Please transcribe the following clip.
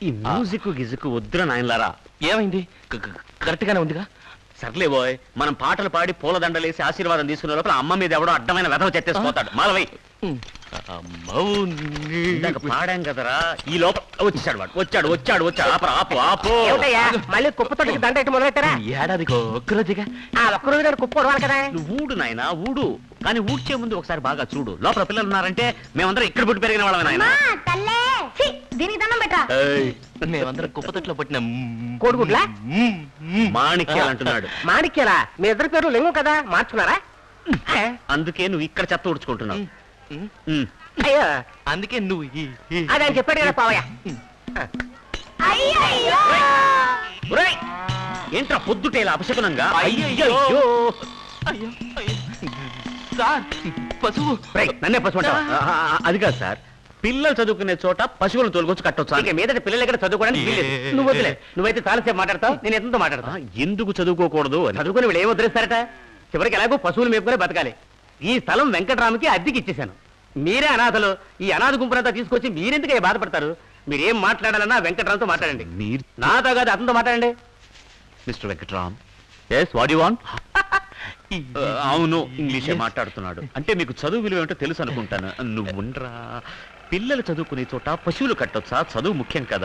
ఈ మ్యూజిక్ గిజుకు వద్దురా నాయనలారా. ఏమైంది? కరెక్ట్ గానే ఉందిగా. సర్లే బోయ్, మనం పాటలు పాడి పూలదండలేసి ఆశీర్వాదం తీసుకునే లోపల అమ్మ మీద ఎవడో అడ్డమైన వెధవ చెత్తేసిపోతాడు. మాలవై ఇందాక పాడాం కదరా, ఈ లోపల వచ్చాడు వాడు. వచ్చాడు వచ్చాడు వచ్చాడు. ఆపరా, ఆపు ఆపు. మళ్ళీ కుప్పతోటికి దండ ఎట్టి మొదలెట్టారా? ఏడాదికి ఒక్కరోజుగా. ఒక్కరోజు కుప్ప ఉడవాలి కదా. నువ్వు ఊడు నాయనా, ఊడు. కానీ ఊడ్చే ముందు ఒకసారి బాగా చూడు. లోపల పిల్లలు ఉన్నారంటే మేమందరం ఇక్కడ పుట్టి పెరిగిన వాళ్ళమే నాయన. దీనికి దండం పెట్టా. మేమందరం కుప్పతొట్లో పట్టిన కోడిగుడ్లా? మాణిక్యాలు అంటున్నాడు. మాణిక్యాలా? మీ ఇద్దరి పేరు లింగం కదా, మార్చుకున్నారా? అందుకే నువ్వు ఇక్కడ చెత్త ఊడ్చుకుంటున్నావు. అయ్యో, అందుకే నువ్వు అది ఆయన చెప్పాడు కదా పావయ్య. ఒరేయ్, ఏంట్రా పొద్దుటేలా అపశకునంగా? అయ్యయ్యో. అయ్యో సార్, పశువు. నన్నే పశువు అంటావా? అది కాదు సార్, పిల్లలు చదువుకునే చోట పశువులను తోలుకొచ్చి కట్టొచ్చు. ఇక మీదట పిల్లలు ఎక్కడ చదువుకోవడానికి వీల్లేదు. నువ్వు వదిలే. నువ్వైతే చాలాసేపు మాట్లాడతావు, నేను ఎంతో మాట్లాడతా. ఎందుకు చదువుకోకూడదు అని. చదువుకుని వీళ్ళు ఏం వదిలేస్తారట? చివరికి ఎలాగో పశువులు మేపుకునే బతకాలి. ఈ స్థలం వెంకటరామకి అద్దెకి ఇచ్చేశాను. మీరే అనాథలు. ఈ అనాథ గుంపునంతా తీసుకొచ్చి మీరెందుకు బాధపడతారు? మీరేం మాట్లాడాలన్నా వెంకటరామ్తో మాట్లాడండి. మీరు నాతో కాదు, అతనితో మాట్లాడండి. Mister Venkatram. Yes, what you want? అవును, ఇంగ్లీషే మాట్లాడుతున్నాడు. అంటే మీకు చదువు విలువ ఏమిటో తెలుసు అనుకుంటాను. నువ్వు ఉండరా. పిల్లలు చదువుకునే చోట పశువులు కట్టొచ్చా? చదువు ముఖ్యం కదా.